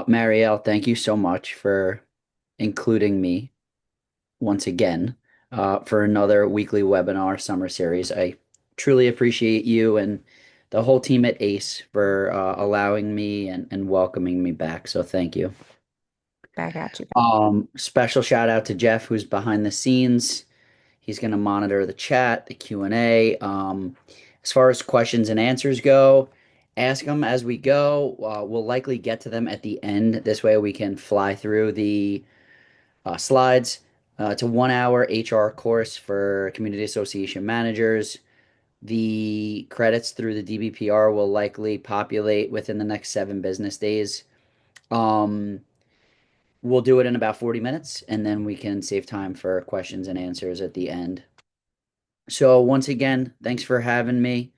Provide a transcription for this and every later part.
Marielle, thank you so much for including me once again for another weekly webinar summer series. I truly appreciate you and the whole team at ACE for allowing me and welcoming me back. So thank you. Back at you. Special shout out to Jeff, who's behind the scenes. He's going to monitor the chat, the Q&A. As far as questions and answers go, ask them as we go. We'll likely get to them at the end. This way we can fly through the slides. It's a 1 hour HR course for community association managers. The credits through the DBPR will likely populate within the next 7 business days. Um, we'll do it in about 40 minutes, and then we can save time for questions and answers at the end. So once again, thanks for having me.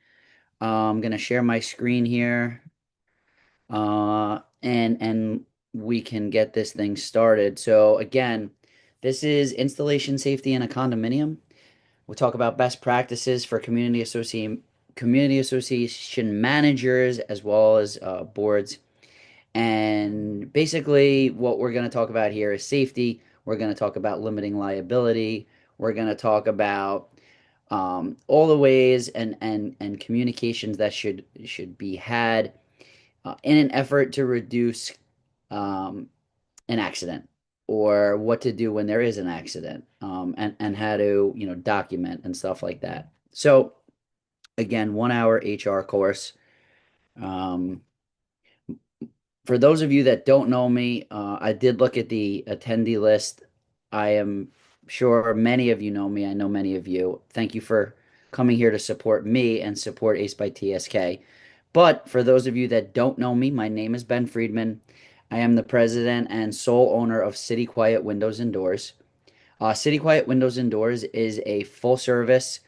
I'm gonna share my screen here, and we can get this thing started. So again, this is installation safety in a condominium. We'll talk about best practices for community association managers as well as boards. And basically, what we're going to talk about here is safety. We're going to talk about limiting liability. We're going to talk about all the ways and communications that should be had in an effort to reduce um, an accident or what to do when there is an accident, and how to document and stuff like that. So again, 1 hour HR course. Um, for those of you that don't know me, I did look at the attendee list. I am sure many of you know me. I know many of you. Thank you for coming here to support me and support Ace by TSK. But for those of you that don't know me, my name is Ben Friedman. I am the president and sole owner of CitiQuiet Windows and Doors. CitiQuiet Windows and Doors is a full service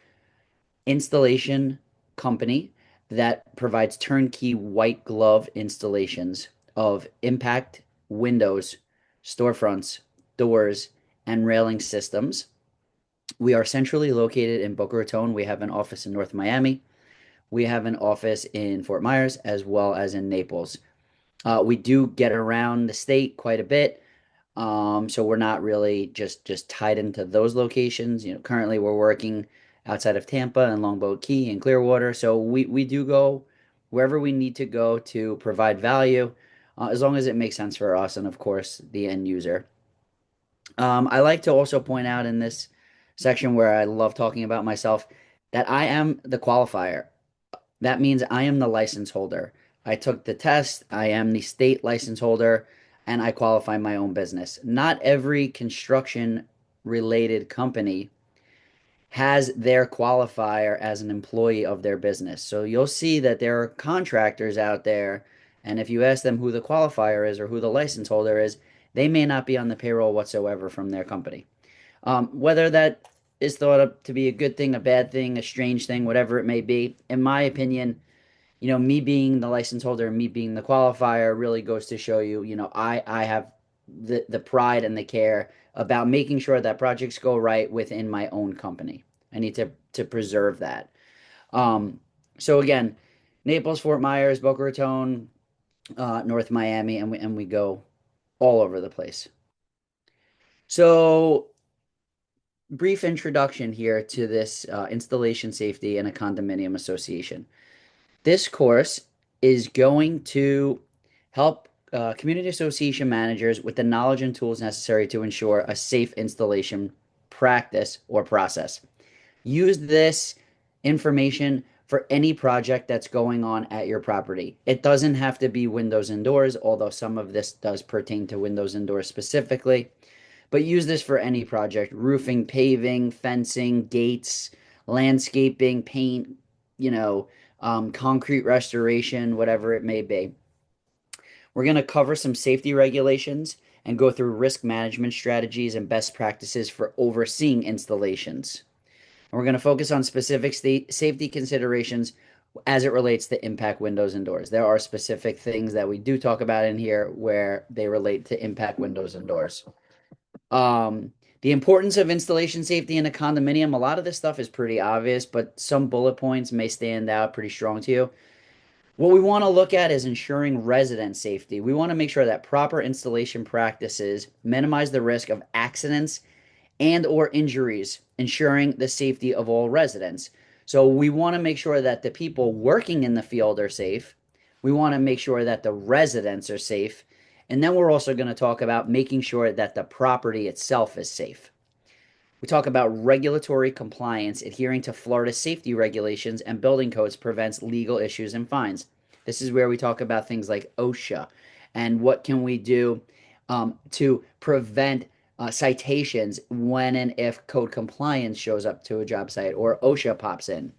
installation company that provides turnkey white glove installations of impact windows, storefronts, doors, and railing systems. We are centrally located in Boca Raton. We have an office in North Miami. We have an office in Fort Myers as well as in Naples. We do get around the state quite a bit. So we're not really just tied into those locations. Currently we're working outside of Tampa and Longboat Key and Clearwater. So we do go wherever we need to go to provide value, as long as it makes sense for us and of course the end user. I like to also point out in this section where I love talking about myself that I am the qualifier. That means I am the license holder. I took the test, I am the state license holder, and I qualify my own business. Not every construction related company has their qualifier as an employee of their business. So you'll see that there are contractors out there, and if you ask them who the qualifier is or who the license holder is, they may not be on the payroll whatsoever from their company. Whether that is thought to be a good thing, a bad thing, a strange thing, whatever it may be, in my opinion, me being the license holder and me being the qualifier really goes to show you, I have the pride and the care about making sure that projects go right within my own company. I need to preserve that. Um, so again, Naples, Fort Myers, Boca Raton, North Miami, and we go all over the place. So brief introduction here to this installation safety in a condominium association. This course is going to help community association managers with the knowledge and tools necessary to ensure a safe installation practice or process. Use this information for any project that's going on at your property. It doesn't have to be windows and doors, although some of this does pertain to windows and doors specifically. But use this for any project: roofing, paving, fencing, gates, landscaping, paint, concrete restoration, whatever it may be. We're going to cover some safety regulations and go through risk management strategies and best practices for overseeing installations. And we're going to focus on specific safety considerations as it relates to impact windows and doors. There are specific things that we do talk about in here where they relate to impact windows and doors. The importance of installation safety in a condominium. A lot of this stuff is pretty obvious, but some bullet points may stand out pretty strong to you. What we want to look at is ensuring resident safety. We want to make sure that proper installation practices minimize the risk of accidents and or injuries, ensuring the safety of all residents. So we want to make sure that the people working in the field are safe. We want to make sure that the residents are safe. And then we're also going to talk about making sure that the property itself is safe. We talk about regulatory compliance. Adhering to Florida safety regulations and building codes prevents legal issues and fines. This is where we talk about things like OSHA and what can we do to prevent citations when and if code compliance shows up to a job site or OSHA pops in.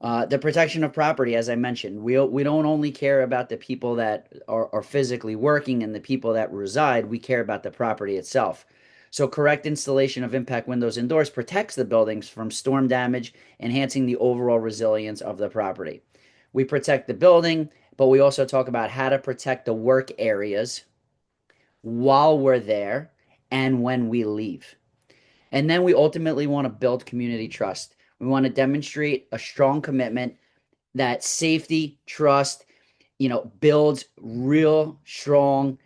The protection of property, as I mentioned, we don't only care about the people that are physically working and the people that reside, we care about the property itself. So, correct installation of impact windows and doors protects the buildings from storm damage, enhancing the overall resilience of the property. We protect the building, but we also talk about how to protect the work areas while we're there and when we leave. And then we ultimately want to build community trust. We want to demonstrate a strong commitment that safety, trust, builds real strong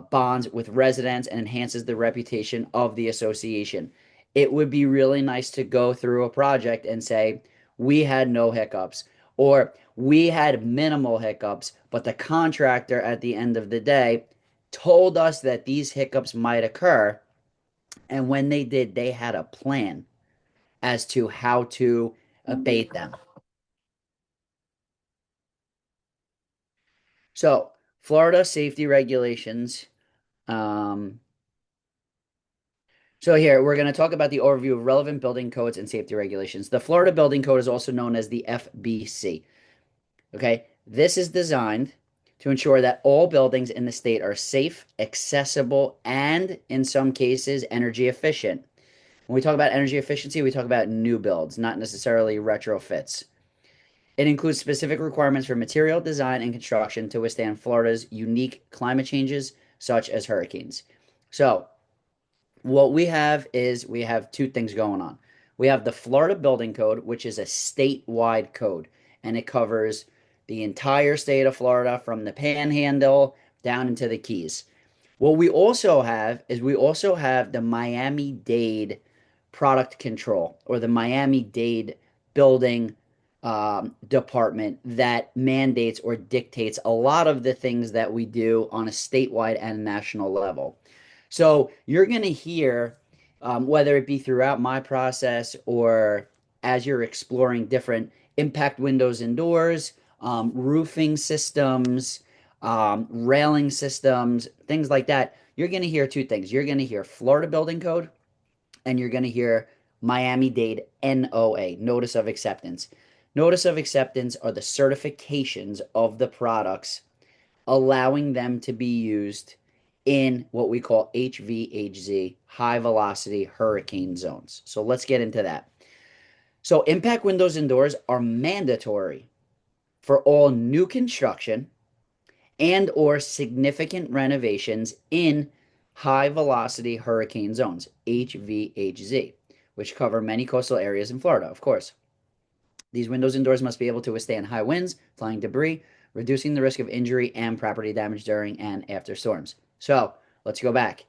bonds with residents and enhances the reputation of the association. It would be really nice to go through a project and say, we had no hiccups, or we had minimal hiccups, but the contractor at the end of the day told us that these hiccups might occur. And when they did, they had a plan as to how to abate them. So, Florida safety regulations. Um, so, here we're going to talk about the overview of relevant building codes and safety regulations. The Florida Building Code is also known as the FBC. Okay, this is designed to ensure that all buildings in the state are safe, accessible, and in some cases, energy efficient. When we talk about energy efficiency, we talk about new builds, not necessarily retrofits. It includes specific requirements for material design and construction to withstand Florida's unique climate changes, such as hurricanes. So, what we have is we have two things going on. We have the Florida Building Code, which is a statewide code, and it covers the entire state of Florida from the Panhandle down into the Keys. What we also have is we also have the Miami-Dade product control or the Miami-Dade building department that mandates or dictates a lot of the things that we do on a statewide and national level. So you're going to hear, whether it be throughout my process or as you're exploring different impact windows and doors, roofing systems, railing systems, things like that, you're going to hear two things. You're going to hear Florida Building Code and you're going to hear Miami-Dade NOA, Notice of Acceptance. Notice of Acceptance are the certifications of the products, allowing them to be used in what we call HVHZ, high velocity hurricane zones. So let's get into that. So impact windows and doors are mandatory for all new construction and or significant renovations in high velocity hurricane zones, HVHZ, which cover many coastal areas in Florida, of course. These windows and doors must be able to withstand high winds, flying debris, reducing the risk of injury and property damage during and after storms. So let's go back.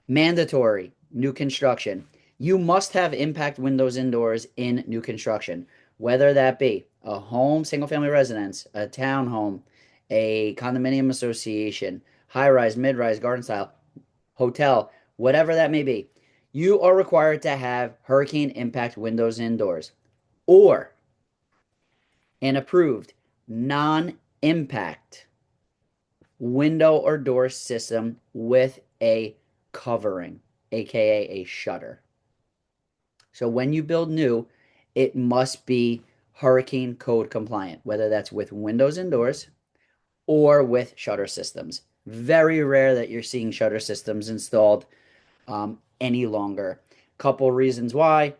Mandatory new construction. You must have impact windows and doors in new construction, whether that be a home, single family residence, a townhome, a condominium association, high rise, mid rise, garden style, hotel, whatever that may be. You are required to have hurricane impact windows and doors or an approved non impact window or door system with a covering, aka a shutter. So when you build new, it must be hurricane code compliant, whether that's with windows and doors or with shutter systems. Very rare that you're seeing shutter systems installed any longer. Couple reasons why.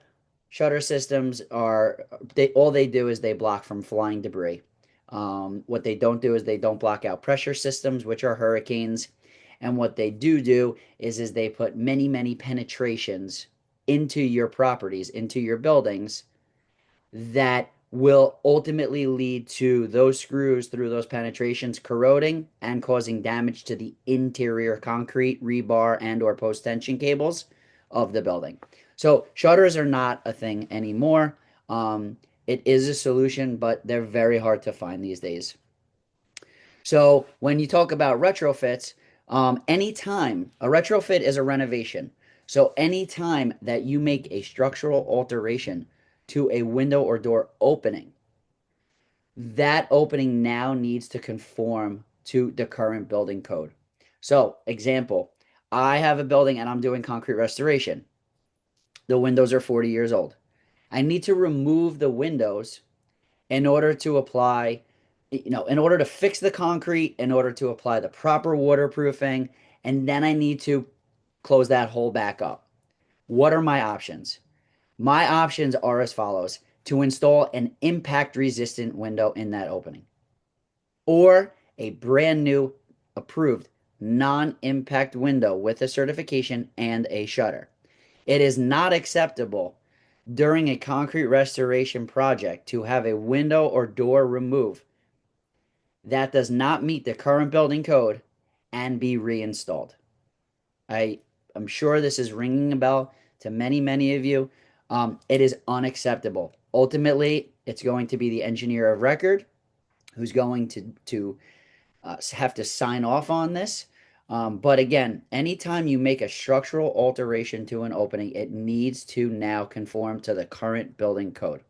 Shutter systems are they all they do is they block from flying debris. What they don't do is they don't block out pressure systems, which are hurricanes. And what they do is they put many penetrations into your properties, into your buildings that will ultimately lead to those screws through those penetrations corroding and causing damage to the interior concrete, rebar, and or post-tension cables of the building. So shutters are not a thing anymore. It is a solution, but they're very hard to find these days. So when you talk about retrofits, anytime a retrofit is a renovation. So anytime that you make a structural alteration to a window or door opening, that opening now needs to conform to the current building code. So, example, I have a building and I'm doing concrete restoration. The windows are 40 years old. I need to remove the windows in order to apply, in order to fix the concrete, in order to apply the proper waterproofing, and then I need to close that hole back up. What are my options? My options are as follows: to install an impact resistant window in that opening, or a brand new approved non impact window with a certification and a shutter. It is not acceptable during a concrete restoration project to have a window or door removed that does not meet the current building code and be reinstalled. I am sure this is ringing a bell to many, many of you. It is unacceptable. Ultimately, it's going to be the engineer of record who's going to have to sign off on this. But again, anytime you make a structural alteration to an opening, it needs to now conform to the current building code.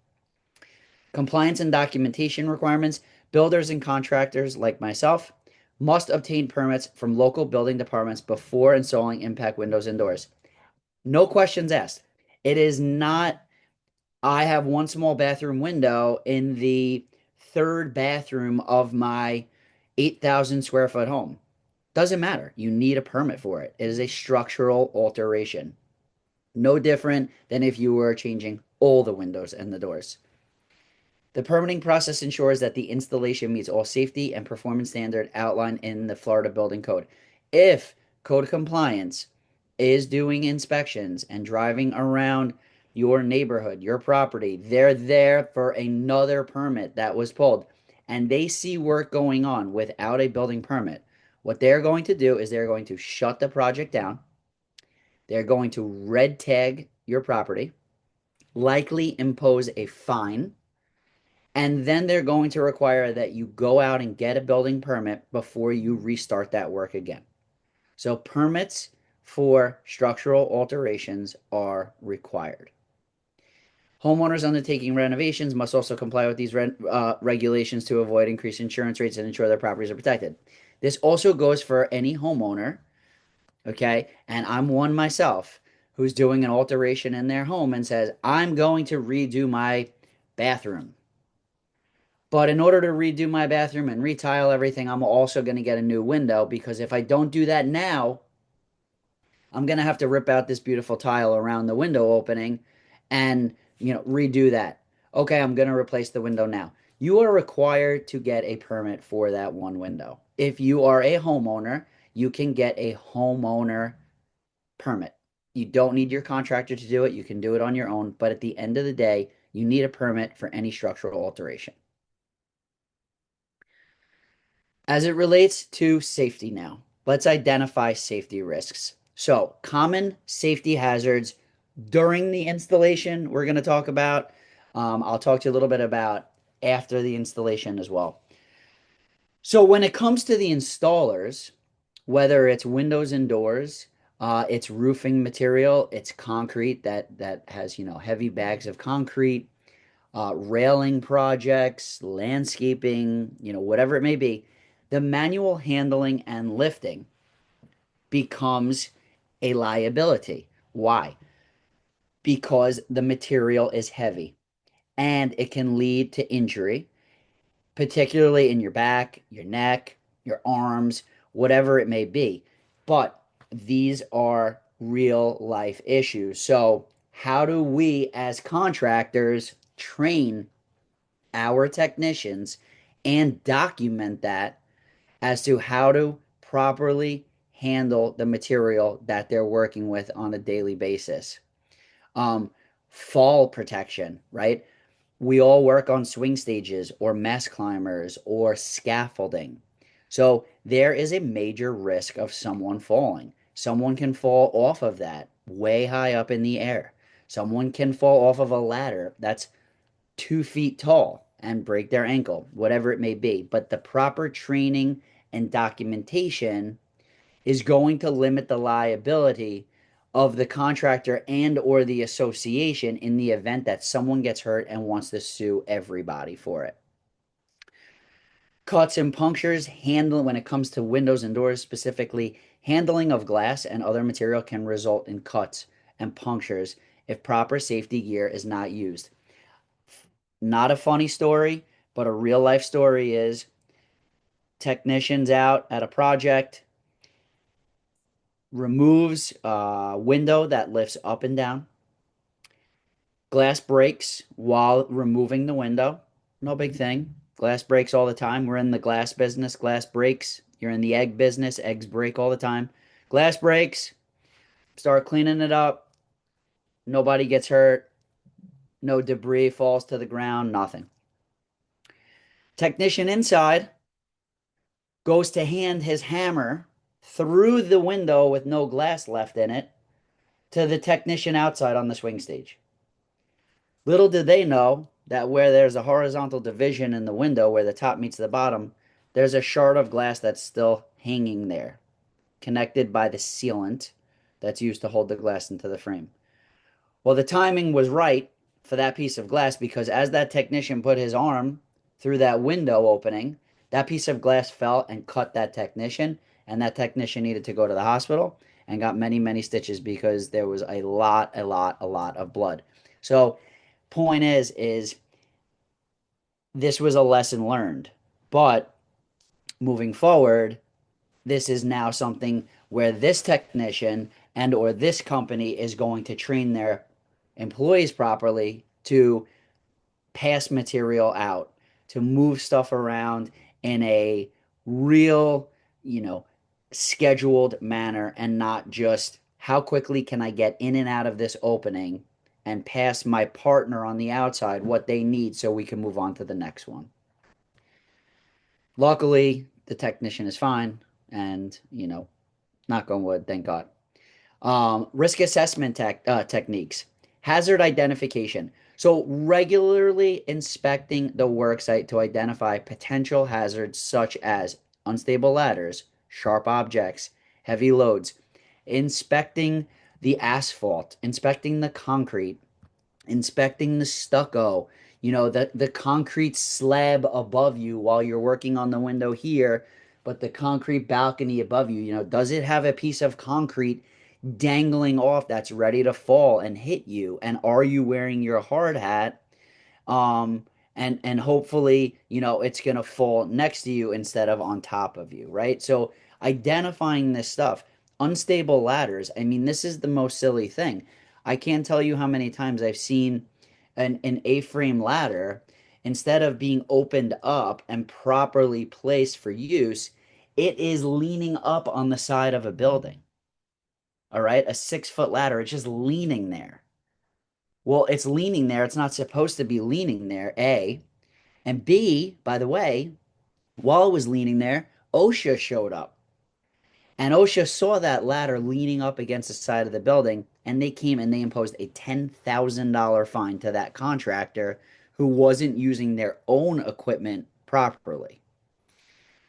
Compliance and documentation requirements. Builders and contractors like myself must obtain permits from local building departments before installing impact windows and doors. No questions asked. It is not, I have one small bathroom window in the third bathroom of my 8,000 square foot home. Doesn't matter. You need a permit for it. It is a structural alteration. No different than if you were changing all the windows and the doors. The permitting process ensures that the installation meets all safety and performance standard outlined in the Florida Building Code. If code compliance is doing inspections and driving around your neighborhood, your property, they're there for another permit that was pulled, and they see work going on without a building permit, what they're going to do is they're going to shut the project down. They're going to red tag your property, likely impose a fine, and then they're going to require that you go out and get a building permit before you restart that work again. So permits for structural alterations are required. Homeowners undertaking renovations must also comply with these regulations to avoid increased insurance rates and ensure their properties are protected. This also goes for any homeowner, okay? And I'm one myself who's doing an alteration in their home and says, I'm going to redo my bathroom. But in order to redo my bathroom and retile everything, I'm also going to get a new window, because if I don't do that now, I'm going to have to rip out this beautiful tile around the window opening and, redo that. Okay, I'm going to replace the window now. You are required to get a permit for that one window. If you are a homeowner, you can get a homeowner permit. You don't need your contractor to do it. You can do it on your own. But at the end of the day, you need a permit for any structural alteration. As it relates to safety now, let's identify safety risks. So, common safety hazards during the installation, we're going to talk about. I'll talk to you a little bit about after the installation as well. So, when it comes to the installers, whether it's windows and doors, it's roofing material, it's concrete that has heavy bags of concrete, railing projects, landscaping, whatever it may be, the manual handling and lifting becomes a liability. Why? Because the material is heavy and it can lead to injury, particularly in your back, your neck, your arms, whatever it may be. But these are real life issues. So, how do we as contractors train our technicians and document that as to how to properly handle the material that they're working with on a daily basis? Um, Fall protection, right? We all work on swing stages or mast climbers or scaffolding. So there is a major risk of someone falling. Someone can fall off of that way high up in the air. Someone can fall off of a ladder that's 2 feet tall and break their ankle, whatever it may be. But the proper training and documentation is going to limit the liability of the contractor and or the association in the event that someone gets hurt and wants to sue everybody for it. Cuts and punctures, handle when it comes to windows and doors specifically, handling of glass and other material can result in cuts and punctures if proper safety gear is not used. Not a funny story, but a real life story is technicians out at a project removes a window that lifts up and down. Glass breaks while removing the window. No big thing. Glass breaks all the time. We're in the glass business. Glass breaks. You're in the egg business. Eggs break all the time. Glass breaks. Start cleaning it up. Nobody gets hurt. No debris falls to the ground. Nothing. Technician inside goes to hand his hammer through the window with no glass left in it to the technician outside on the swing stage. Little did they know that where there's a horizontal division in the window where the top meets the bottom, there's a shard of glass that's still hanging there, connected by the sealant that's used to hold the glass into the frame. Well, the timing was right for that piece of glass because as that technician put his arm through that window opening, that piece of glass fell and cut that technician, and that technician needed to go to the hospital and got many, many stitches because there was a lot of blood. So, point is this was a lesson learned, but moving forward, this is now something where this technician and or this company is going to train their employees properly to pass material out, to move stuff around in a real, you know, scheduled manner and not just how quickly can I get in and out of this opening and pass my partner on the outside what they need so we can move on to the next one. Luckily, the technician is fine and, knock on wood, thank God. Risk assessment techniques, hazard identification. So, regularly inspecting the worksite to identify potential hazards such as unstable ladders, sharp objects, heavy loads, inspecting the asphalt, inspecting the concrete, inspecting the stucco, the concrete slab above you while you're working on the window here, but the concrete balcony above you, does it have a piece of concrete dangling off that's ready to fall and hit you? And are you wearing your hard hat? Um, and hopefully, it's gonna fall next to you instead of on top of you, right? So identifying this stuff, unstable ladders. I mean, this is the most silly thing. I can't tell you how many times I've seen an A-frame ladder, instead of being opened up and properly placed for use, it is leaning up on the side of a building. All right, a 6 foot ladder, it's just leaning there. Well, it's leaning there. It's not supposed to be leaning there, A. And B, by the way, while it was leaning there, OSHA showed up. And OSHA saw that ladder leaning up against the side of the building, and they came and they imposed a $10,000 fine to that contractor who wasn't using their own equipment properly.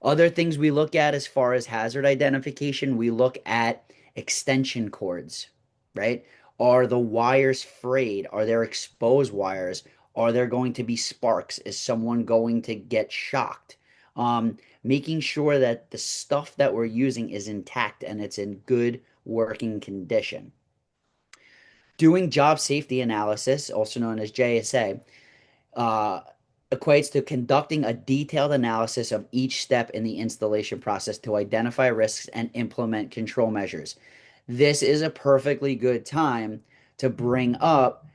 Other things we look at as far as hazard identification, we look at extension cords, right? Are the wires frayed? Are there exposed wires? Are there going to be sparks? Is someone going to get shocked? Making sure that the stuff that we're using is intact and it's in good working condition. Doing job safety analysis, also known as JSA, uh, equates to conducting a detailed analysis of each step in the installation process to identify risks and implement control measures. This is a perfectly good time to bring up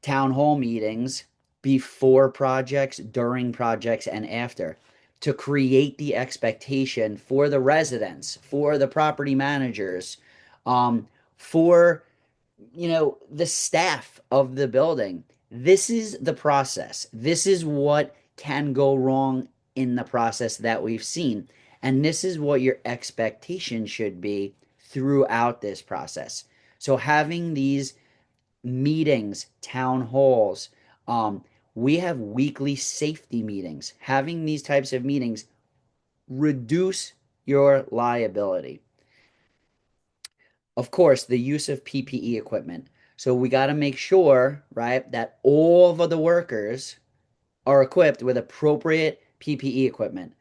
town hall meetings before projects, during projects, and after to create the expectation for the residents, for the property managers, for the staff of the building This is the process. This is what can go wrong in the process that we've seen. And this is what your expectation should be throughout this process. So having these meetings, town halls, um, we have weekly safety meetings. Having these types of meetings reduce your liability. Of course, the use of PPE equipment. So we got to make sure, right, that all of the workers are equipped with appropriate PPE equipment.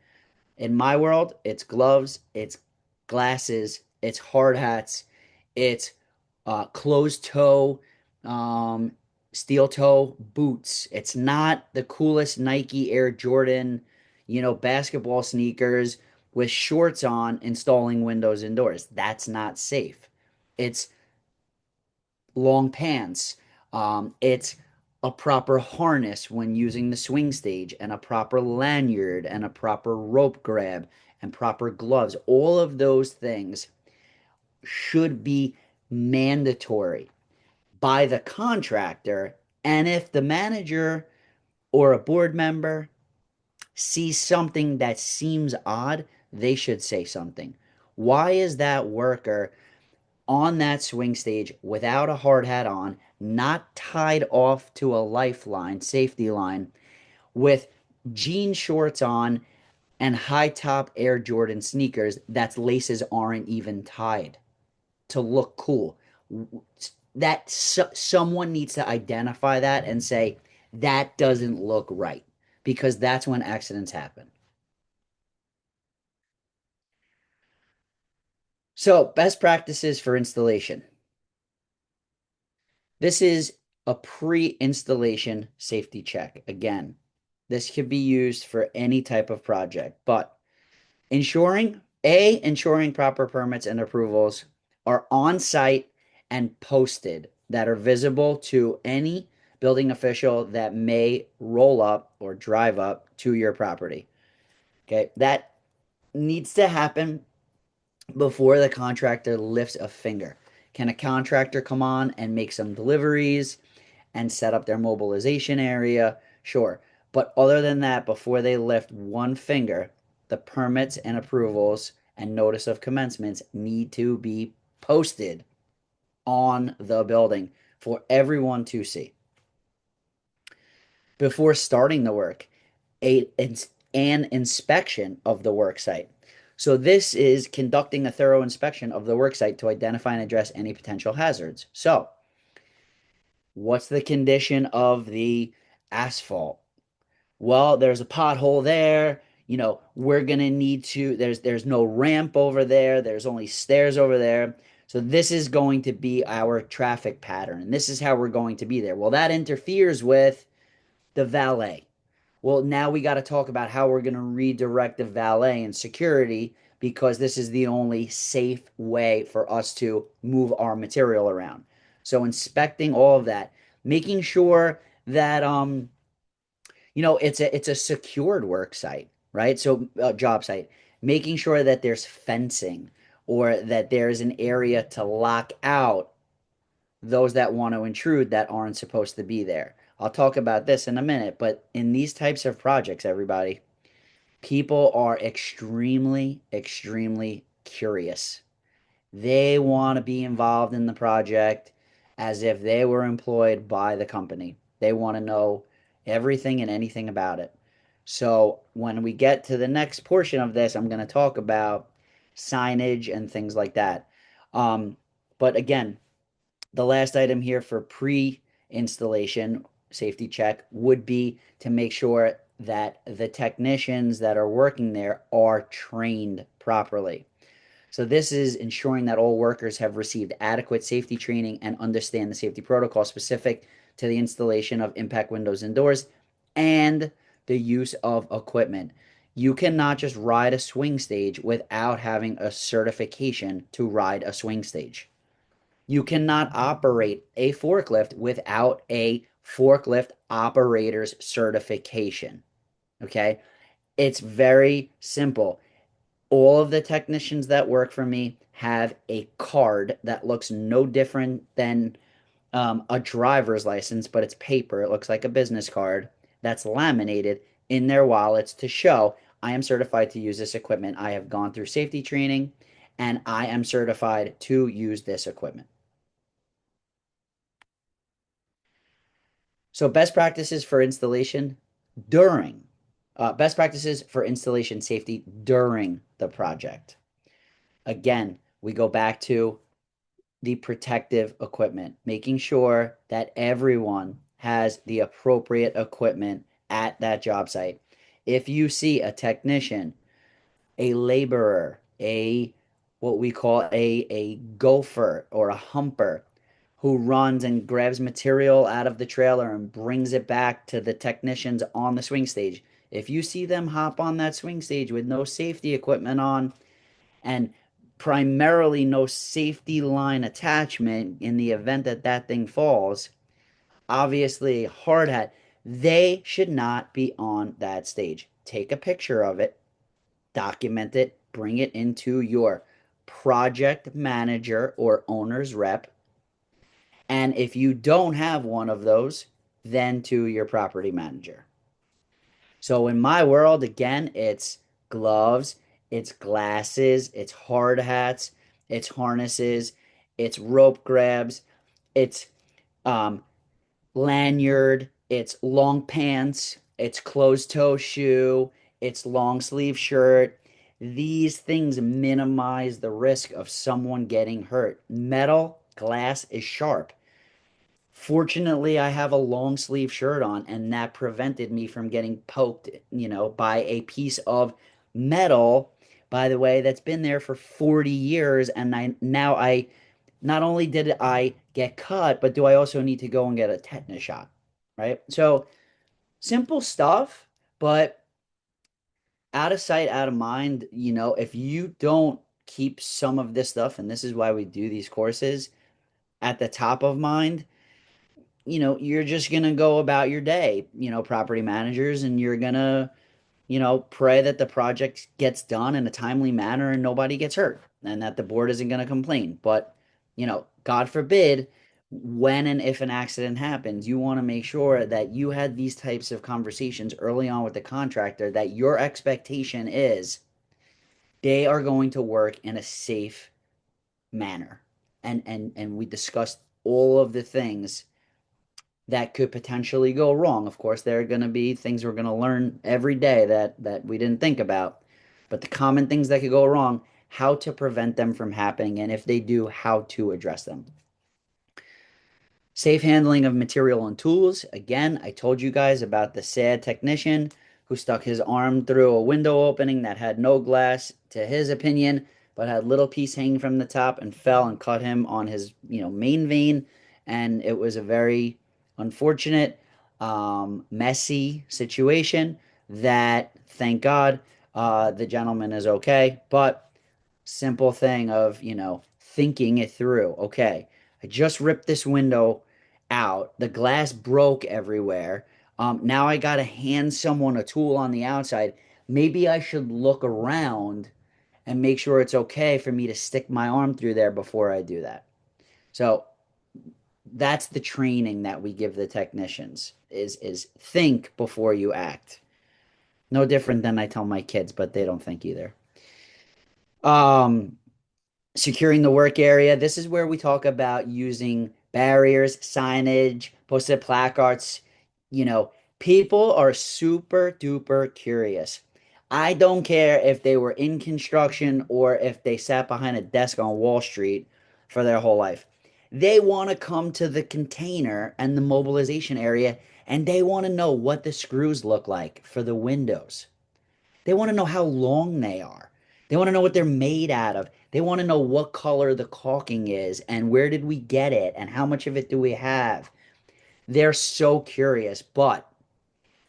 In my world, it's gloves, it's glasses, it's hard hats, it's closed toe, um, steel toe boots. It's not the coolest Nike Air Jordan, basketball sneakers with shorts on installing windows indoors. That's not safe. It's long pants. It's a proper harness when using the swing stage, and a proper lanyard, and a proper rope grab, and proper gloves. All of those things should be mandatory by the contractor. And if the manager or a board member sees something that seems odd, they should say something. Why is that worker on that swing stage without a hard hat on, not tied off to a lifeline, safety line, with jean shorts on and high top Air Jordan sneakers that's laces aren't even tied to look cool? That someone needs to identify that and say that doesn't look right, because that's when accidents happen. So, best practices for installation. This is a pre-installation safety check. Again, this could be used for any type of project, but ensuring proper permits and approvals are on site and posted, that are visible to any building official that may roll up or drive up to your property. Okay, that needs to happen before the contractor lifts a finger. Can a contractor come on and make some deliveries and set up their mobilization area? Sure. But other than that, before they lift one finger, the permits and approvals and notice of commencements need to be posted on the building for everyone to see. Before starting the work, an inspection of the work site. So this is conducting a thorough inspection of the work site to identify and address any potential hazards. So, what's the condition of the asphalt? Well, there's a pothole there. We're gonna need to. There's no ramp over there. There's only stairs over there. So this is going to be our traffic pattern, and this is how we're going to be there. Well, that interferes with the valet. Well, now we got to talk about how we're going to redirect the valet and security, because this is the only safe way for us to move our material around. So inspecting all of that, making sure that it's a secured work site, right? So job site, making sure that there's fencing, or that there's an area to lock out those that want to intrude that aren't supposed to be there. I'll talk about this in a minute, but in these types of projects, everybody, people are extremely, extremely curious. They want to be involved in the project as if they were employed by the company. They want to know everything and anything about it. So, when we get to the next portion of this, I'm going to talk about signage and things like that. Um, but again, the last item here for pre-installation safety check would be to make sure that the technicians that are working there are trained properly. So this is ensuring that all workers have received adequate safety training and understand the safety protocol specific to the installation of impact windows and doors and the use of equipment. You cannot just ride a swing stage without having a certification to ride a swing stage. You cannot operate a forklift without a forklift operator's certification. Okay. It's very simple. All of the technicians that work for me have a card that looks no different than a driver's license, but it's paper. It looks like a business card that's laminated in their wallets to show I am certified to use this equipment. I have gone through safety training and I am certified to use this equipment. So, during, best practices for installation safety during the project. Again, we go back to the protective equipment, making sure that everyone has the appropriate equipment at that job site. If you see a technician, a laborer, a what we call a gopher or a humper who runs and grabs material out of the trailer and brings it back to the technicians on the swing stage. If you see them hop on that swing stage with no safety equipment on and primarily no safety line attachment in the event that that thing falls, obviously hard hat, they should not be on that stage. Take a picture of it, document it, bring it into your project manager or owner's rep. And if you don't have one of those, then to your property manager. So in my world, again, it's gloves, it's glasses, it's hard hats, it's harnesses, it's rope grabs, it's um, lanyard, it's long pants, it's closed toe shoe, it's long sleeve shirt. These things minimize the risk of someone getting hurt. Metal, glass is sharp. Fortunately, I have a long sleeve shirt on, and that prevented me from getting poked, by a piece of metal, by the way, that's been there for 40 years. And I not only did I get cut, but do I also need to go and get a tetanus shot, right? So simple stuff, but out of sight, out of mind. If you don't keep some of this stuff, and this is why we do these courses at the top of mind, you're just going to go about your day, property managers, and you're going to, pray that the project gets done in a timely manner and nobody gets hurt and that the board isn't going to complain. But, God forbid, when and if an accident happens, you want to make sure that you had these types of conversations early on with the contractor, that your expectation is they are going to work in a safe manner. And we discussed all of the things that could potentially go wrong. Of course, there are going to be things we're going to learn every day that we didn't think about. But the common things that could go wrong, how to prevent them from happening, and if they do, how to address them. Safe handling of material and tools. Again, I told you guys about the sad technician who stuck his arm through a window opening that had no glass, to his opinion, but had a little piece hanging from the top and fell and cut him on his, main vein. And it was a very unfortunate, messy situation that, thank God, the gentleman is okay. But simple thing of, thinking it through. Okay, I just ripped this window out. The glass broke everywhere. Now I got to hand someone a tool on the outside. Maybe I should look around and make sure it's okay for me to stick my arm through there before I do that. So that's the training that we give the technicians is think before you act. No different than I tell my kids, but they don't think either. Um, Securing the work area. This is where we talk about using barriers, signage, posted placards. You know, People are super duper curious. I don't care if they were in construction or if they sat behind a desk on Wall Street for their whole life. They want to come to the container and the mobilization area and they want to know what the screws look like for the windows. They want to know how long they are. They want to know what they're made out of. They want to know what color the caulking is and where did we get it and how much of it do we have. They're so curious, but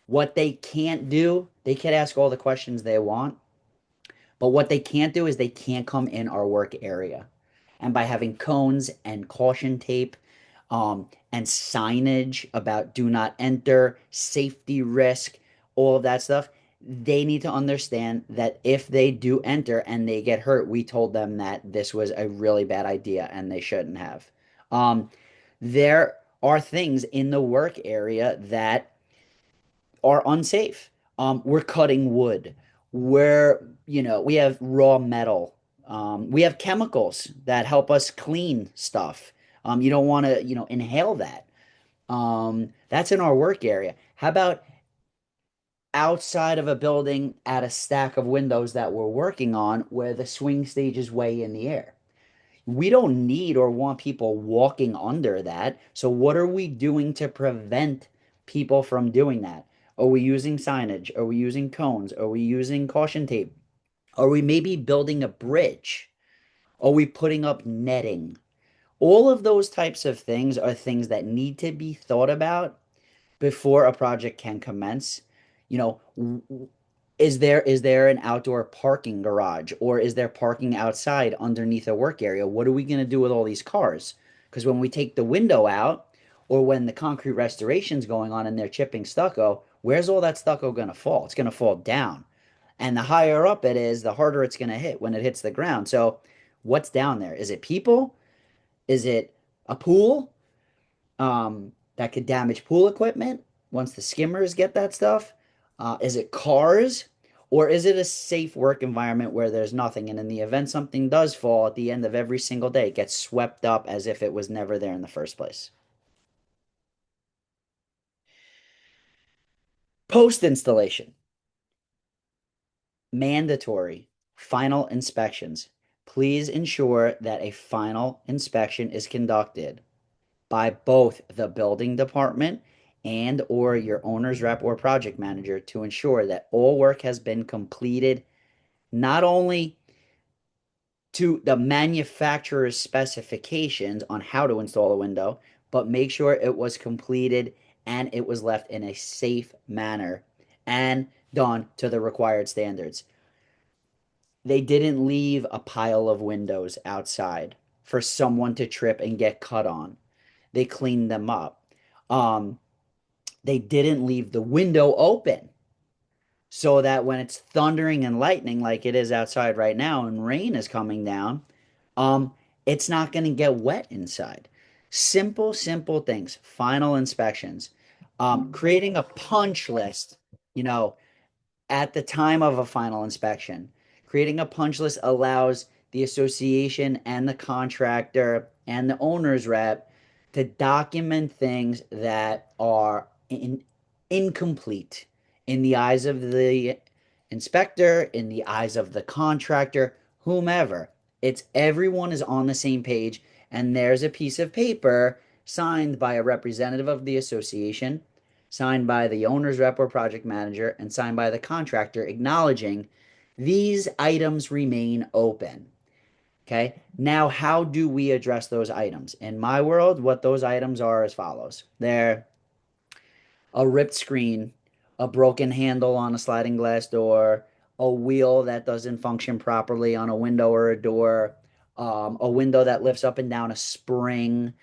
what they can't do, they can ask all the questions they want, but what they can't do is they can't come in our work area. And by having cones and caution tape, and signage about do not enter, safety risk, all of that stuff, they need to understand that if they do enter and they get hurt, we told them that this was a really bad idea and they shouldn't have. Um, There are things in the work area that are unsafe. We're cutting wood. We have raw metal. We have chemicals that help us clean stuff. You don't want to, inhale that. That's in our work area. How about outside of a building at a stack of windows that we're working on where the swing stage is way in the air? We don't need or want people walking under that. So, what are we doing to prevent people from doing that? Are we using signage? Are we using cones? Are we using caution tape? Are we maybe building a bridge? Are we putting up netting? All of those types of things are things that need to be thought about before a project can commence. You know, is there an outdoor parking garage, or is there parking outside underneath a work area? What are we going to do with all these cars? Because when we take the window out, or when the concrete restoration's going on and they're chipping stucco, where's all that stucco going to fall? It's going to fall down. And the higher up it is, the harder it's going to hit when it hits the ground. So what's down there? Is it people? Is it a pool? That could damage pool equipment once the skimmers get that stuff? Is it cars? Or is it a safe work environment where there's nothing? And in the event something does fall at the end of every single day, it gets swept up as if it was never there in the first place. Post installation, mandatory final inspections. Please ensure that a final inspection is conducted by both the building department and or your owner's rep or project manager to ensure that all work has been completed, not only to the manufacturer's specifications on how to install a window, but make sure it was completed and it was left in a safe manner and done to the required standards. They didn't leave a pile of windows outside for someone to trip and get cut on. They cleaned them up. Um, they didn't leave the window open so that when it's thundering and lightning like it is outside right now and rain is coming down, um, it's not going to get wet inside. Simple, simple things. Final inspections. Creating a punch list, you know, at the time of a final inspection. Creating a punch list allows the association and the contractor and the owner's rep to document things that are incomplete in the eyes of the inspector, in the eyes of the contractor, whomever. It's everyone is on the same page, and there's a piece of paper signed by a representative of the association, signed by the owner's rep or project manager, and signed by the contractor acknowledging these items remain open. Okay. Now, how do we address those items? In my world, what those items are as follows: they're a ripped screen, a broken handle on a sliding glass door, a wheel that doesn't function properly on a window or a door, a window that lifts up and down a spring.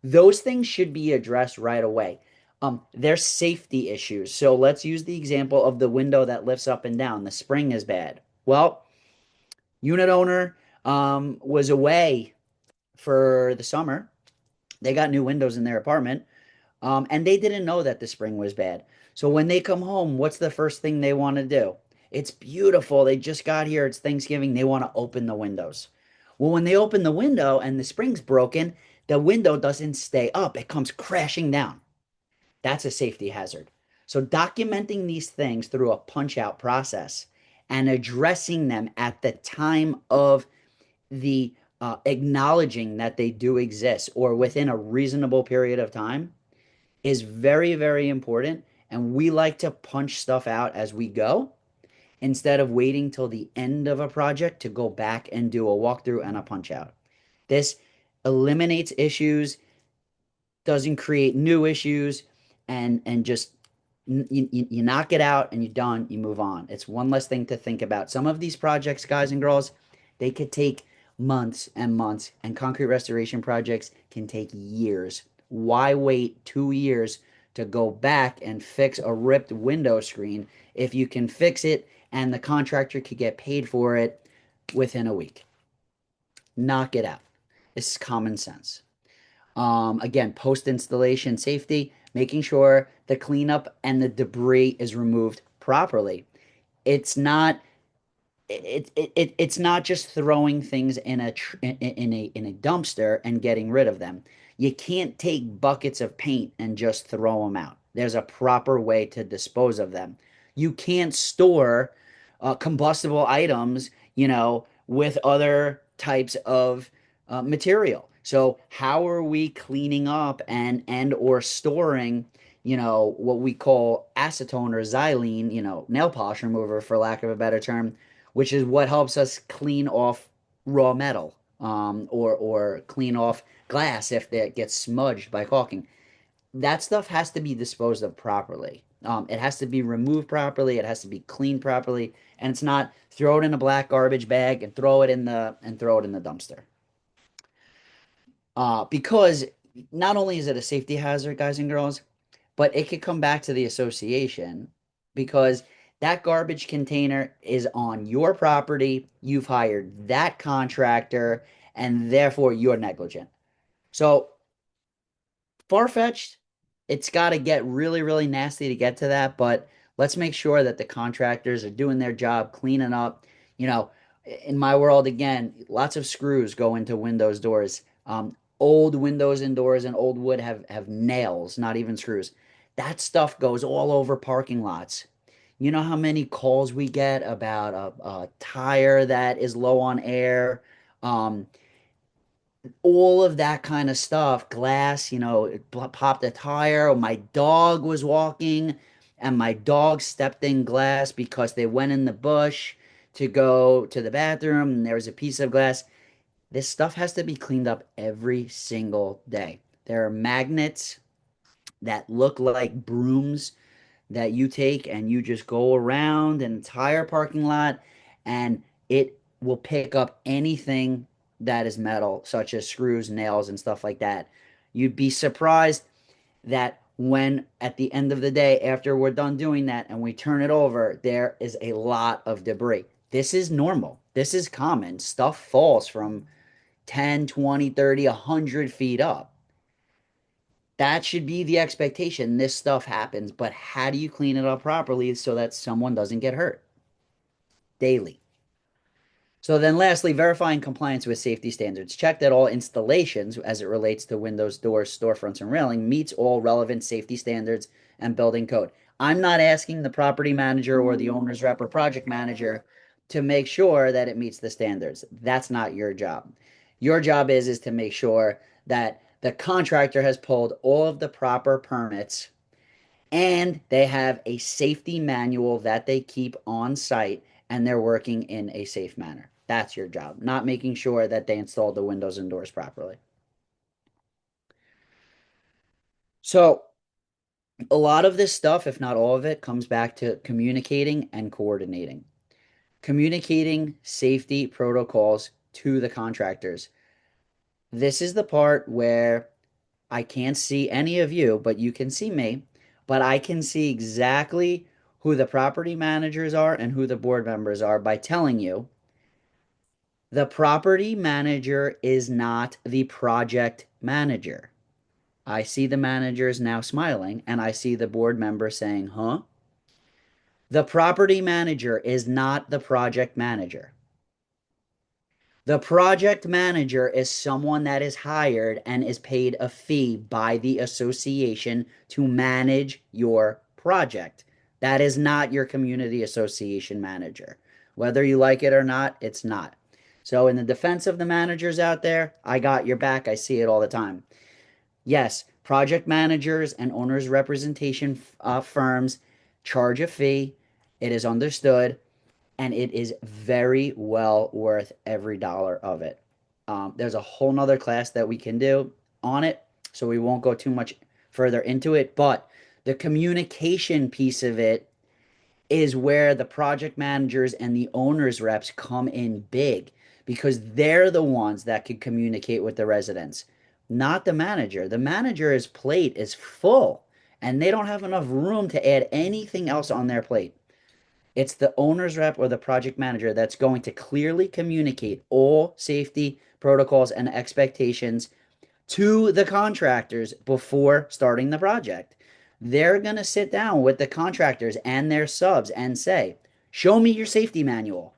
Those things should be addressed right away. There's safety issues. So let's use the example of the window that lifts up and down. The spring is bad. Well, unit owner was away for the summer. They got new windows in their apartment, and they didn't know that the spring was bad. So when they come home, what's the first thing they want to do? It's beautiful. They just got here. It's Thanksgiving. They want to open the windows. Well, when they open the window and the spring's broken, the window doesn't stay up. It comes crashing down. That's a safety hazard. So documenting these things through a punch out process and addressing them at the time of the acknowledging that they do exist or within a reasonable period of time is very, very important. And we like to punch stuff out as we go instead of waiting till the end of a project to go back and do a walkthrough and a punch out. This eliminates issues, doesn't create new issues, and just you knock it out and you're done, you move on. It's one less thing to think about. Some of these projects, guys and girls, they could take months and months, and concrete restoration projects can take years. Why wait 2 years to go back and fix a ripped window screen if you can fix it and the contractor could get paid for it within a week? Knock it out. It's common sense. Again, post installation safety, making sure the cleanup and the debris is removed properly. It's not it's not just throwing things in a dumpster and getting rid of them. You can't take buckets of paint and just throw them out. There's a proper way to dispose of them. You can't store combustible items, with other types of material. So how are we cleaning up and or storing, what we call acetone or xylene, nail polish remover for lack of a better term, which is what helps us clean off raw metal, or clean off glass if it gets smudged by caulking. That stuff has to be disposed of properly. It has to be removed properly. It has to be cleaned properly, and it's not throw it in a black garbage bag and throw it in the dumpster. Because not only is it a safety hazard, guys and girls, but it could come back to the association because that garbage container is on your property. You've hired that contractor, and therefore you're negligent. So far-fetched. It's got to get really, really nasty to get to that, but let's make sure that the contractors are doing their job, cleaning up. You know, in my world, again, lots of screws go into windows, doors. Old windows and doors and old wood have nails, not even screws. That stuff goes all over parking lots. You know how many calls we get about a tire that is low on air? Um, all of that kind of stuff. Glass, it popped a tire, or my dog was walking and my dog stepped in glass because they went in the bush to go to the bathroom and there was a piece of glass. This stuff has to be cleaned up every single day. There are magnets that look like brooms that you take and you just go around an entire parking lot and it will pick up anything that is metal, such as screws, nails, and stuff like that. You'd be surprised that when at the end of the day, after we're done doing that and we turn it over, there is a lot of debris. This is normal. This is common. Stuff falls from 10, 20, 30, 100 feet up. That should be the expectation. This stuff happens, but how do you clean it up properly so that someone doesn't get hurt daily? So then lastly, verifying compliance with safety standards. Check that all installations as it relates to windows, doors, storefronts, and railing meets all relevant safety standards and building code. I'm not asking the property manager or the owner's rep or project manager to make sure that it meets the standards. That's not your job. Your job is to make sure that the contractor has pulled all of the proper permits and they have a safety manual that they keep on site and they're working in a safe manner. That's your job, not making sure that they installed the windows and doors properly. So, a lot of this stuff, if not all of it, comes back to communicating and coordinating. Communicating safety protocols to the contractors. This is the part where I can't see any of you, but you can see me. But I can see exactly who the property managers are and who the board members are by telling you the property manager is not the project manager. I see the managers now smiling, and I see the board member saying, huh? The property manager is not the project manager. The project manager is someone that is hired and is paid a fee by the association to manage your project. That is not your community association manager. Whether you like it or not, it's not. So, in the defense of the managers out there, I got your back. I see it all the time. Yes, project managers and owners representation firms charge a fee. It is understood and it is very well worth every dollar of it. There's a whole nother class that we can do on it, so we won't go too much further into it. But the communication piece of it is where the project managers and the owners reps come in big because they're the ones that can communicate with the residents, not the manager. The manager's plate is full and they don't have enough room to add anything else on their plate. It's the owner's rep or the project manager that's going to clearly communicate all safety protocols and expectations to the contractors before starting the project. They're going to sit down with the contractors and their subs and say, show me your safety manual.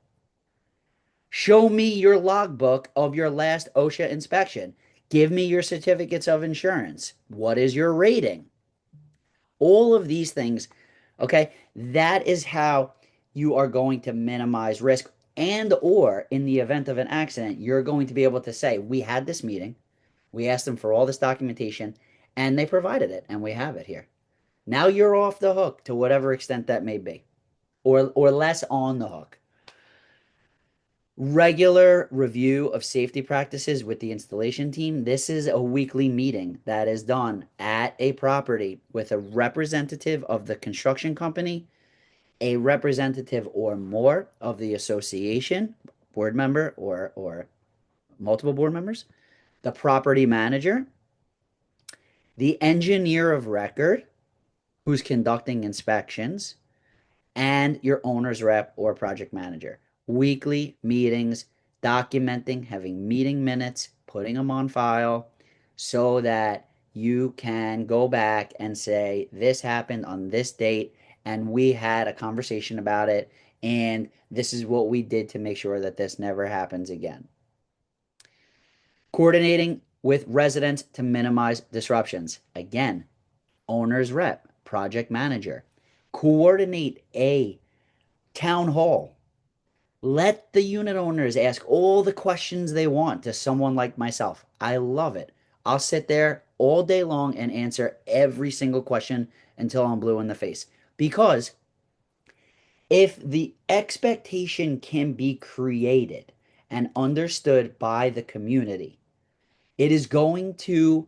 Show me your logbook of your last OSHA inspection. Give me your certificates of insurance. What is your rating? All of these things, okay? That is how you are going to minimize risk, and or in the event of an accident, you're going to be able to say, we had this meeting, we asked them for all this documentation, and they provided it, and we have it here. Now you're off the hook to whatever extent that may be, or less on the hook. Regular review of safety practices with the installation team. This is a weekly meeting that is done at a property with a representative of the construction company, a representative or more of the association, board member or multiple board members, the property manager, the engineer of record who's conducting inspections, and your owner's rep or project manager. Weekly meetings, documenting, having meeting minutes, putting them on file so that you can go back and say, this happened on this date, and we had a conversation about it, and this is what we did to make sure that this never happens again. Coordinating with residents to minimize disruptions. Again, owner's rep, project manager. Coordinate a town hall. Let the unit owners ask all the questions they want to someone like myself. I love it. I'll sit there all day long and answer every single question until I'm blue in the face. Because if the expectation can be created and understood by the community, it is going to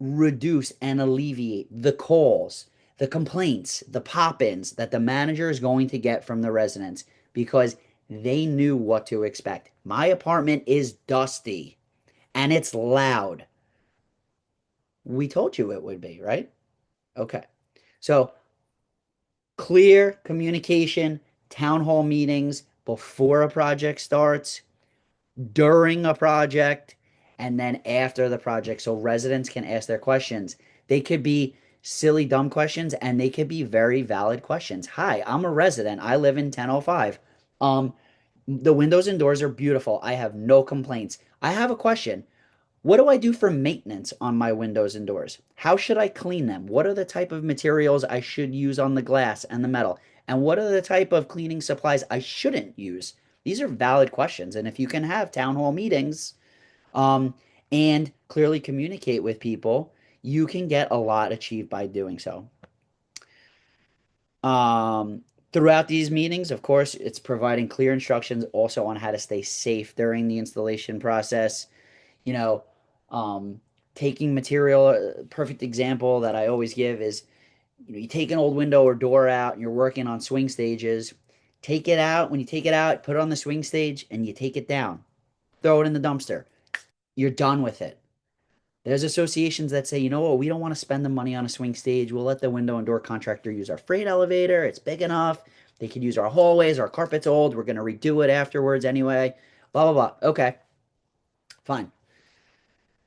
reduce and alleviate the calls, the complaints, the pop ins that the manager is going to get from the residents because they knew what to expect. My apartment is dusty and it's loud. We told you it would be, right? Okay. So, clear communication, town hall meetings before a project starts, during a project, and then after the project so residents can ask their questions. They could be silly, dumb questions, and they could be very valid questions. Hi, I'm a resident. I live in 1005. Um, the windows and doors are beautiful. I have no complaints. I have a question. What do I do for maintenance on my windows and doors? How should I clean them? What are the type of materials I should use on the glass and the metal? And what are the type of cleaning supplies I shouldn't use? These are valid questions. And if you can have town hall meetings um, and clearly communicate with people, you can get a lot achieved by doing so. Um, Throughout these meetings, of course, it's providing clear instructions also on how to stay safe during the installation process. You know, um, taking material, perfect example that I always give is, you take an old window or door out and you're working on swing stages. Take it out. When you take it out, put it on the swing stage and you take it down. Throw it in the dumpster. You're done with it. There's associations that say, you know what, we don't want to spend the money on a swing stage. We'll let the window and door contractor use our freight elevator. It's big enough. They could use our hallways. Our carpet's old. We're going to redo it afterwards anyway. Blah, blah, blah. Okay, fine.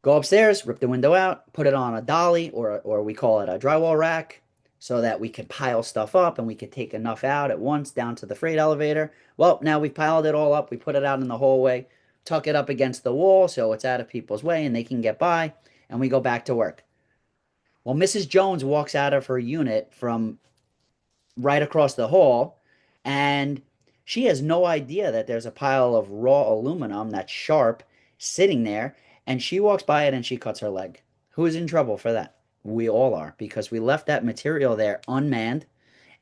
Go upstairs, rip the window out, put it on a dolly or we call it a drywall rack so that we could pile stuff up and we could take enough out at once down to the freight elevator. Well, now we've piled it all up. We put it out in the hallway, tuck it up against the wall so it's out of people's way and they can get by, and we go back to work. Well, Mrs. Jones walks out of her unit from right across the hall, and she has no idea that there's a pile of raw aluminum that's sharp sitting there, and she walks by it and she cuts her leg. Who is in trouble for that? We all are because we left that material there unmanned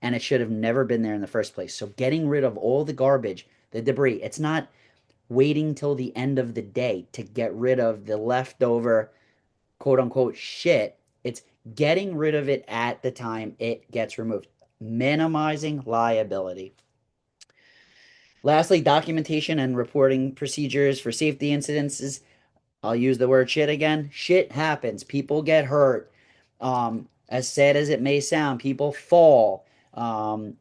and it should have never been there in the first place. So, getting rid of all the garbage, the debris, it's not waiting till the end of the day to get rid of the leftover quote unquote shit. It's getting rid of it at the time it gets removed, minimizing liability. Lastly, documentation and reporting procedures for safety incidences. I'll use the word shit again. Shit happens. People get hurt. As sad as it may sound, people fall. How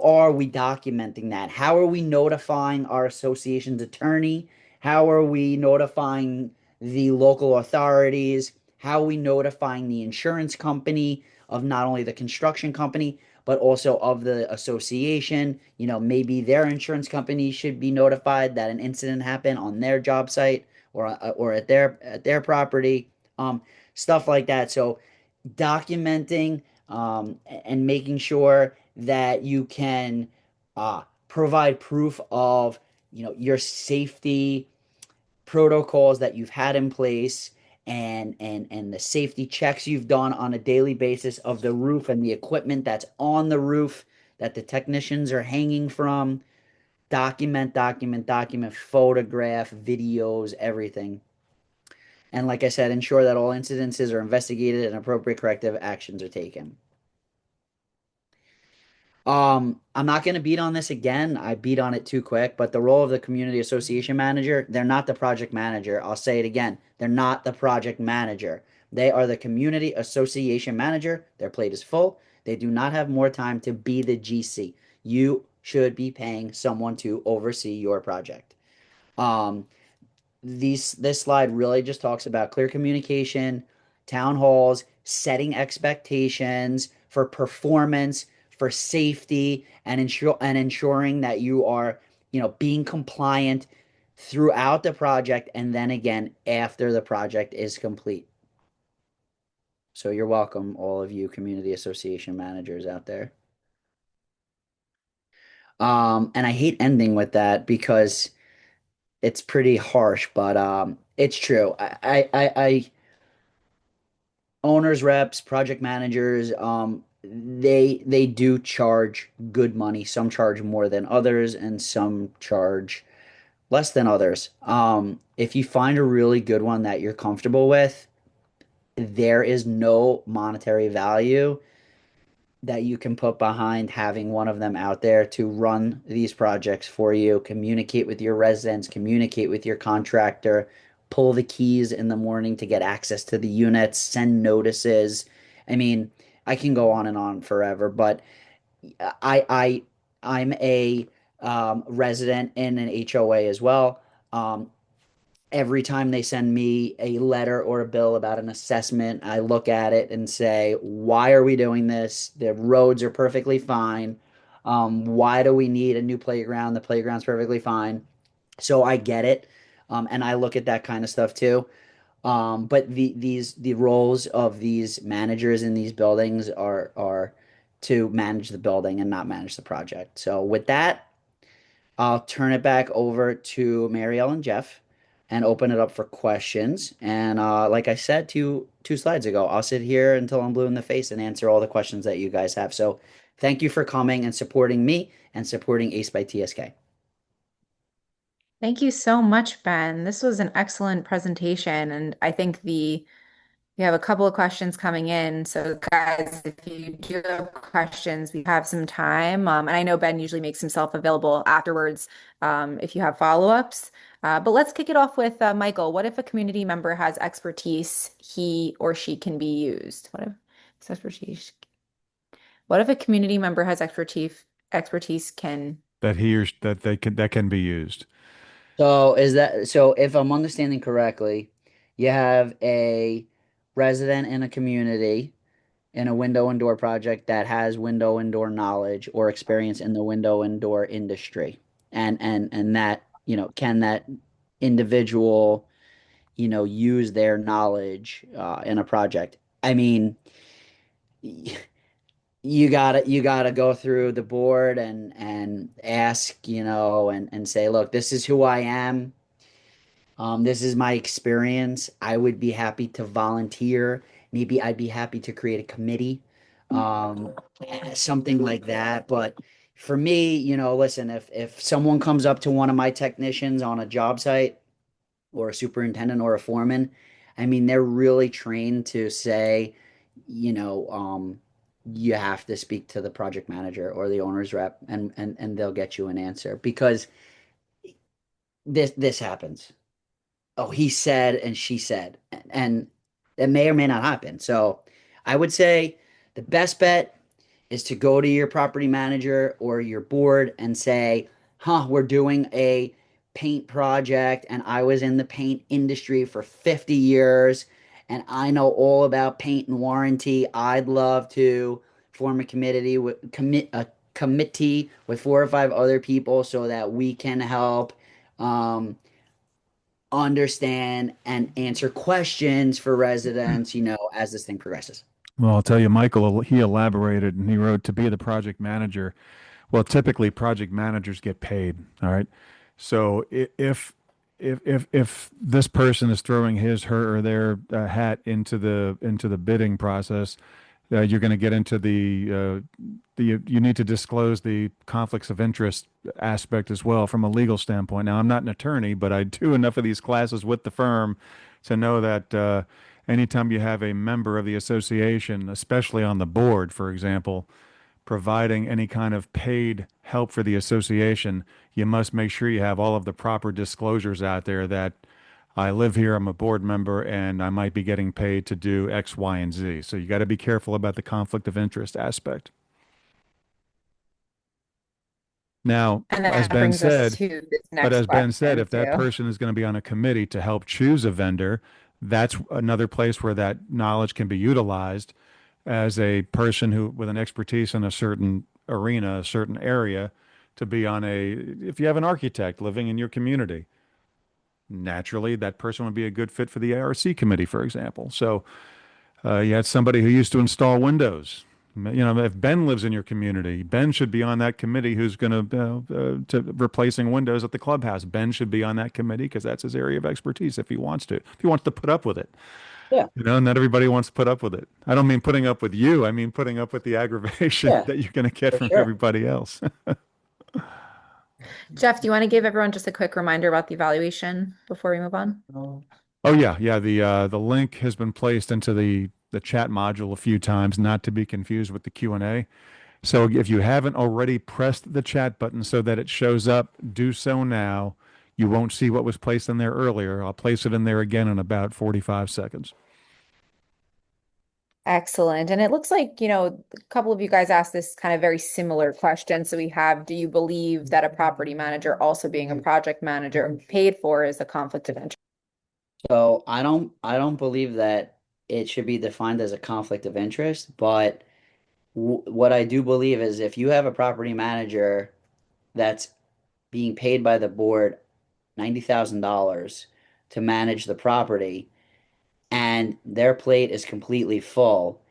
are we documenting that? How are we notifying our association's attorney? How are we notifying the local authorities, how are we notifying the insurance company of not only the construction company, but also of the association. Maybe their insurance company should be notified that an incident happened on their job site or at their property, um, stuff like that. So documenting and making sure that you can provide proof of your safety protocols that you've had in place and the safety checks you've done on a daily basis of the roof and the equipment that's on the roof that the technicians are hanging from. Document, photograph, videos, everything. And like I said, ensure that all incidences are investigated and appropriate corrective actions are taken. I'm not going to beat on this again. I beat on it too quick, but the role of the community association manager, they're not the project manager. I'll say it again. They're not the project manager. They are the community association manager. Their plate is full. They do not have more time to be the GC. You should be paying someone to oversee your project. Um, this slide really just talks about clear communication, town halls, setting expectations for performance, for safety, and ensuring that you are, being compliant throughout the project and then again after the project is complete. So you're welcome, all of you community association managers out there. And I hate ending with that because it's pretty harsh, but it's true. I owners reps, project managers, they do charge good money. Some charge more than others and some charge less than others. If you find a really good one that you're comfortable with, there is no monetary value that you can put behind having one of them out there to run these projects for you, communicate with your residents, communicate with your contractor, pull the keys in the morning to get access to the units, send notices. I mean, I can go on and on forever, but I I'm a resident in an HOA as well. Every time they send me a letter or a bill about an assessment, I look at it and say, why are we doing this? The roads are perfectly fine. Why do we need a new playground? The playground's perfectly fine. So I get it. And I look at that kind of stuff too. But the roles of these managers in these buildings are to manage the building and not manage the project. So with that, I'll turn it back over to Marielle and Jeff and open it up for questions. And like I said two slides ago, I'll sit here until I'm blue in the face and answer all the questions that you guys have. So thank you for coming and supporting me and supporting Ace by TSK. Thank you so much, Ben. This was an excellent presentation, and I think we have a couple of questions coming in. So, guys, if you do have questions, we have some time. And I know Ben usually makes himself available afterwards if you have follow-ups. But let's kick it off with Michael. What if a community member has expertise he or she can be used? What if it's expertise? What if a community member has expertise can that he or that they can that can be used. So if I'm understanding correctly, you have a resident in a community in a window and door project that has window and door knowledge or experience in the window and door industry. And that, can that individual, use their knowledge in a project? I mean, you gotta go through the board and ask, and say, look, this is who I am. This is my experience. I would be happy to volunteer. Maybe I'd be happy to create a committee, um, something like that. But for me, listen, if someone comes up to one of my technicians on a job site or a superintendent or a foreman, I mean, they're really trained to say, you have to speak to the project manager or the owner's rep, and they'll get you an answer because this happens. Oh, he said and she said, and that may or may not happen. So I would say the best bet is to go to your property manager or your board and say, we're doing a paint project and I was in the paint industry for 50 years and I know all about paint and warranty, I'd love to form a committee with 4 or 5 other people so that we can help um, understand and answer questions for residents, as this thing progresses. Well, I'll tell you, Michael, he elaborated and he wrote to be the project manager. Well, typically project managers get paid. All right. So if this person is throwing his, her, or their hat into the bidding process, you're going to get into the you need to disclose the conflicts of interest aspect as well from a legal standpoint. Now, I'm not an attorney, but I do enough of these classes with the firm to know that anytime you have a member of the association, especially on the board, for example, providing any kind of paid help for the association, you must make sure you have all of the proper disclosures out there that I live here, I'm a board member, and I might be getting paid to do X, Y, and Z. So you got to be careful about the conflict of interest aspect. Now, And as that Ben brings us said, to this but next as Ben said, question if that too. person is going to be on a committee to help choose a vendor, that's another place where that knowledge can be utilized as a person who with an expertise in a certain arena, a certain area, to be on a, if you have an architect living in your community, naturally that person would be a good fit for the ARC committee, for example. So you had somebody who used to install windows. You know, if Ben lives in your community, Ben should be on that committee who's going to replacing windows at the clubhouse. Ben should be on that committee because that's his area of expertise if he wants to. If he wants to put up with it. Yeah, You know, not everybody wants to put up with it. I don't mean putting up with you. I mean putting up with the aggravation yeah, that you're going to get for from sure. everybody else. Jeff, do you want to give everyone just a quick reminder about the evaluation before we move on? Oh yeah, yeah. The link has been placed into the chat module a few times, not to be confused with the Q&A. So if you haven't already pressed the chat button so that it shows up, do so now. You won't see what was placed in there earlier. I'll place it in there again in about 45 seconds. Excellent. And it looks like, a couple of you guys asked this kind of very similar question. So we have, do you believe that a property manager also being a project manager paid for is a conflict of interest? So I don't believe that it should be defined as a conflict of interest, but what I do believe is if you have a property manager that's being paid by the board $90,000 to manage the property and their plate is completely full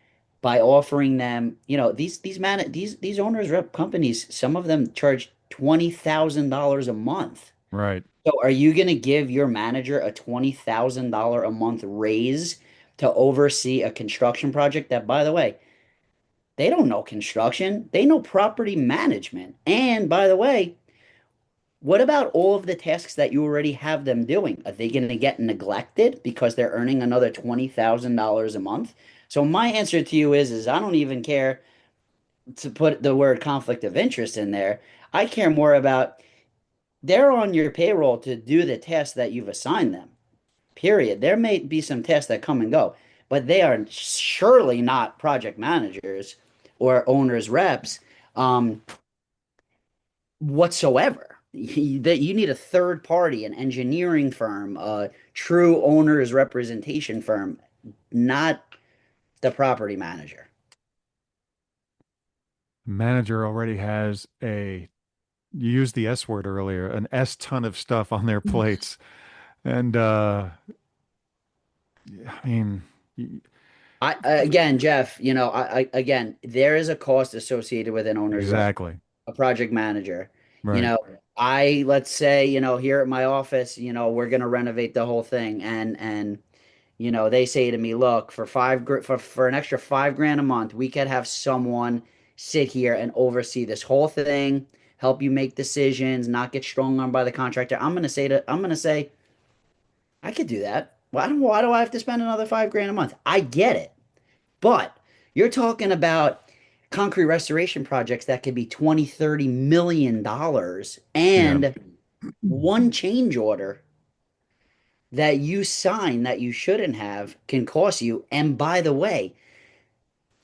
by offering them, these owners rep companies, some of them charge $20,000 a month. Right. So are you going to give your manager a $20,000 a month raise to oversee a construction project that, by the way, they don't know construction, they know property management. And by the way, what about all of the tasks that you already have them doing? Are they going to get neglected because they're earning another $20,000 a month? So my answer to you is I don't even care to put the word conflict of interest in there. I care more about they're on your payroll to do the tasks that you've assigned them. Period. There may be some tasks that come and go, but they are surely not project managers or owners reps whatsoever. That you need a third party, an engineering firm, a true owner's representation firm, not the property manager. Manager already has you used the S word earlier, an S ton of stuff on their plates. And I mean, y- I again, Jeff, again, there is a cost associated with an owner's rep, exactly. a project manager. You Right. know, let's say, here at my office, we're gonna renovate the whole thing, and they say to me, look, for an extra 5 grand a month, we could have someone sit here and oversee this whole thing, help you make decisions, not get strung on by the contractor. I'm gonna say, I could do that. Why do I have to spend another 5 grand a month? I get it. But you're talking about concrete restoration projects that could be 20, 30 million dollars Yeah. and one change order that you sign that you shouldn't have can cost you. And by the way,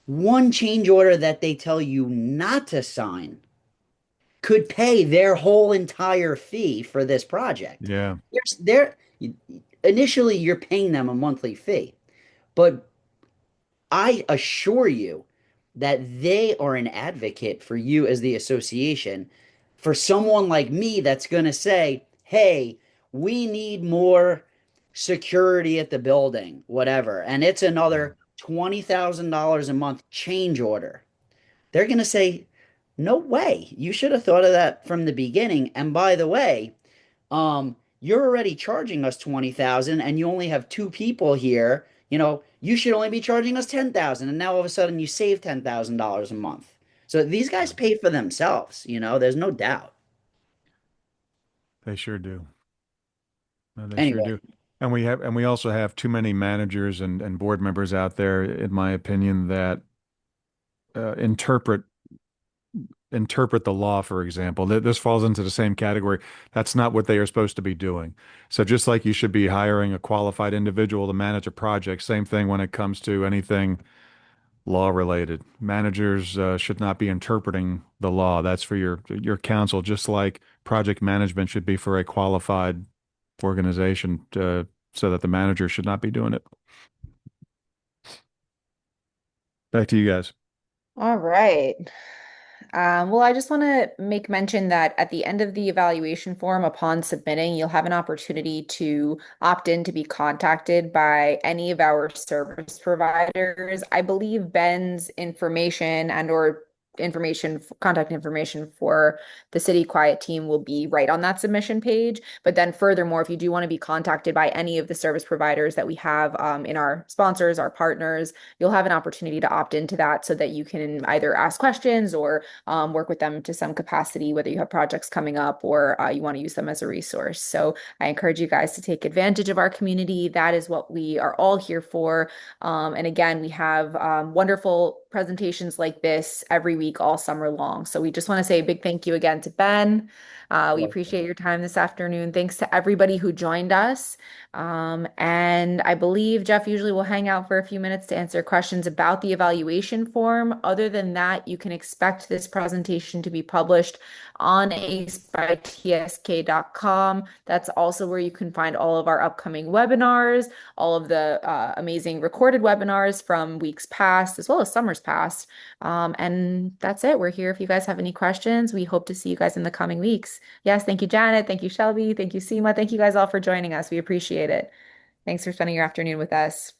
one change order that they tell you not to sign could pay their whole entire fee for this project. Yeah. They're initially you're paying them a monthly fee, but I assure you that they are an advocate for you as the association, for someone like me that's going to say, hey, we need more security at the building, whatever. And it's another $20,000 a month change order. They're going to say, no way. You should have thought of that from the beginning. And by the way, you're already charging us 20,000 and you only have two people here. You should only be charging us 10,000 and now all of a sudden you save $10,000 a month. So these guys pay for themselves, there's no doubt. They sure do. No, they sure Anyway, do. And we also have too many managers and board members out there, in my opinion, that interpret the law, for example. This falls into the same category. That's not what they are supposed to be doing. So just like you should be hiring a qualified individual to manage a project, same thing when it comes to anything law related. Managers should not be interpreting the law. That's for your counsel, just like project management should be for a qualified organization, so that the manager should not be doing it. Back to you guys. All right. Well, I just want to make mention that at the end of the evaluation form, upon submitting, you'll have an opportunity to opt in to be contacted by any of our service providers. I believe Ben's information and or contact information for the CitiQuiet team will be right on that submission page. But then furthermore, if you do want to be contacted by any of the service providers that we have in our sponsors, our partners, you'll have an opportunity to opt into that so that you can either ask questions or work with them to some capacity, whether you have projects coming up or you want to use them as a resource. So I encourage you guys to take advantage of our community. That is what we are all here for. And again, we have wonderful presentations like this every week, all summer long. So we just want to say a big thank you again to Ben. We appreciate your time this afternoon. Thanks to everybody who joined us. And I believe Jeff usually will hang out for a few minutes to answer questions about the evaluation form. Other than that, you can expect this presentation to be published on acebytsk.com. That's also where you can find all of our upcoming webinars, all of the amazing recorded webinars from weeks past, as well as summers past. And that's it. We're here if you guys have any questions. We hope to see you guys in the coming weeks. Yes, thank you, Janet. Thank you, Shelby. Thank you, Seema. Thank you guys all for joining us. We appreciate it. Thanks for spending your afternoon with us.